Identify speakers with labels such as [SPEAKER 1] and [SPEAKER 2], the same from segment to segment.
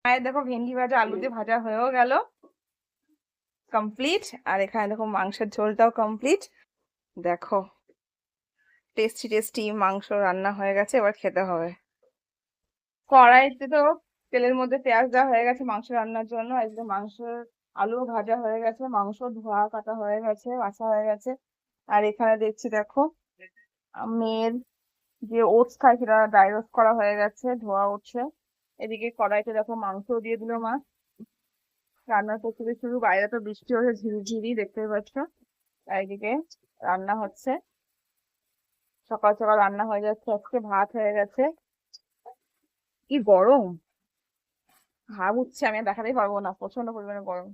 [SPEAKER 1] আর দেখো ভেন্ডি ভাজা আলু দিয়ে ভাজা হয়েও গেল, কমপ্লিট। আর এখানে দেখো মাংসের ঝোলটাও কমপ্লিট। দেখো টেস্টি টেস্টি মাংস রান্না হয়ে গেছে, এবার খেতে হবে। কড়াইতে তো তেলের মধ্যে পেঁয়াজ দেওয়া হয়ে গেছে মাংস রান্নার জন্য। একদম মাংসের আলু ভাজা হয়ে গেছে, মাংস ধোয়া কাটা হয়ে গেছে, বাছা হয়ে গেছে। আর এখানে দেখছি দেখো মেয়ের যে ওটস খায় সেটা ড্রাই রোস্ট করা হয়ে গেছে, ধোয়া উঠছে। এদিকে কড়াইতে দেখো মাংস দিয়ে দিল মা, রান্নার প্রস্তুতি শুরু। বাইরে তো বৃষ্টি হচ্ছে ঝিরিঝিরি, দেখতেই পাচ্ছ। আর এদিকে রান্না হচ্ছে, সকাল সকাল রান্না হয়ে যাচ্ছে। আজকে ভাত হয়ে গেছে। কি গরম, ভাব উঠছে, আমি আর দেখাতেই পারবো না, প্রচন্ড পরিমাণে গরম।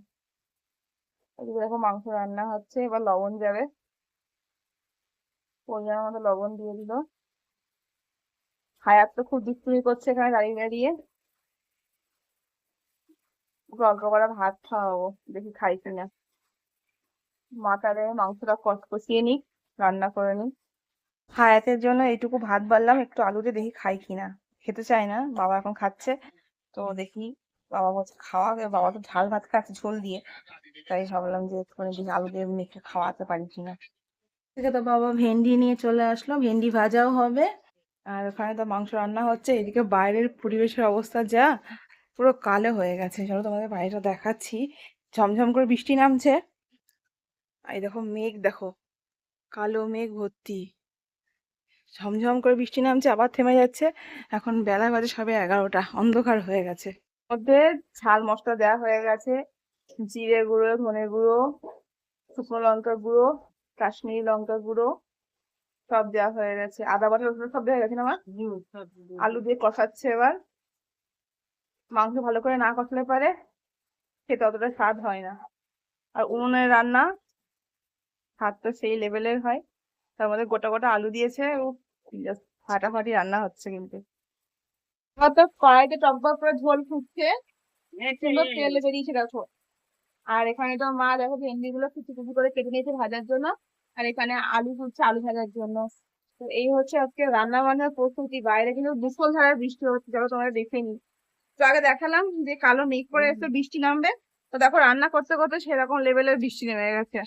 [SPEAKER 1] এদিকে দেখো মাংস রান্না হচ্ছে, এবার লবণ যাবে, পরিমাণ মতো লবণ দিয়ে দিল। হায়াত তো খুব দুষ্টুমি করছে এখানে দাঁড়িয়ে দাঁড়িয়ে। ওকে অল্প করে ভাত খাওয়াবো, দেখি খাই কিনা। মাথারে মাংসটা কষিয়ে নিক, রান্না করে নিক। হায়াতের জন্য এইটুকু ভাত বাড়লাম, একটু আলু দিয়ে দেখি খাই কিনা। খেতে চায় না, বাবা এখন খাচ্ছে। তো দেখি, বাবা বলছে খাওয়াবে, বাবা তো ঝাল ভাত খাচ্ছে ঝোল দিয়ে। তাই ভাবলাম যে একটুখানি দেখি আলু দিয়ে মেখে খাওয়াতে পারি কিনা। থেকে তো বাবা ভেন্ডি নিয়ে চলে আসলো, ভেন্ডি ভাজাও হবে। আর ওখানে তো মাংস রান্না হচ্ছে। এদিকে বাইরের পরিবেশের অবস্থা যা, পুরো কালো হয়ে গেছে। চলো তোমাদের বাইরেটা দেখাচ্ছি, ঝমঝম করে বৃষ্টি নামছে। এই দেখো মেঘ, দেখো কালো মেঘ ভর্তি, ঝমঝম করে বৃষ্টি নামছে, আবার থেমে যাচ্ছে। এখন বেলা বাজে সবে 11টা, অন্ধকার হয়ে গেছে। মধ্যে ঝাল মশলা দেওয়া হয়ে গেছে, জিরে গুঁড়ো, ধনে গুঁড়ো, শুকনো লঙ্কা গুঁড়ো, কাশ্মীরি লঙ্কা গুঁড়ো সব দেওয়া হয়ে গেছে। আদা বাটা রসুন সব দেওয়া গেছে না আমার। আলু দিয়ে কষাচ্ছে এবার। মাংস ভালো করে না কষলে পারে খেতে অতটা স্বাদ হয় না। আর উনুনের রান্না স্বাদ তো সেই লেভেলের হয়। তার মধ্যে গোটা গোটা আলু দিয়েছে, ও জাস্ট ফাটাফাটি রান্না হচ্ছে কিন্তু। এবার তো কড়াইতে টকবক করে ঝোল ফুটছে, সুন্দর তেল বেরিয়েছে দেখো। আর এখানে তো মা দেখো ভেন্ডি গুলো কুচি কুচি করে কেটে নিয়েছে ভাজার জন্য। আর এখানে আলু হচ্ছে আলু ভাজার জন্য। তো এই হচ্ছে আজকে রান্না বান্নার প্রস্তুতি। বাইরে কিন্তু মুষলধারে বৃষ্টি হচ্ছে, চলো তোমরা দেখে নি। তো আগে দেখালাম যে কালো মেঘ করে এসে বৃষ্টি নামবে, তো দেখো রান্না করতে করতে সেরকম লেভেলের বৃষ্টি নেমে গেছে,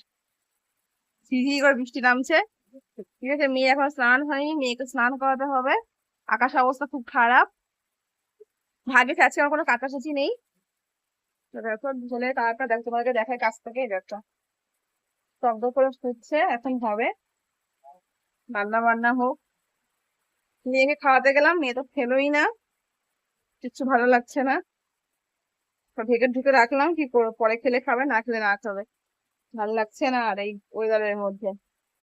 [SPEAKER 1] ঝিরিঝিরি করে বৃষ্টি নামছে। ঠিক আছে, মেয়ে এখন স্নান হয়নি, মেয়েকে স্নান করাতে হবে। আকাশ অবস্থা খুব খারাপ, ভাগ্যে আজকে আমার কোনো কাচাকুচি নেই। তো দেখো ঝোলের কালারটা দেখো, তোমাদেরকে দেখায় কাছ থেকে। এই দেখো টক করে ফুটছে, এখন হবে। রান্না বান্না হোক। মেয়েকে খাওয়াতে গেলাম, মেয়ে তো খেলোই না, কিচ্ছু ভালো লাগছে না। তো ঢেকে ঢুকে রাখলাম, কি করবো, পরে খেলে খাবে, না খেলে না খাবে। ভালো লাগছে না আর এই ওয়েদারের মধ্যে।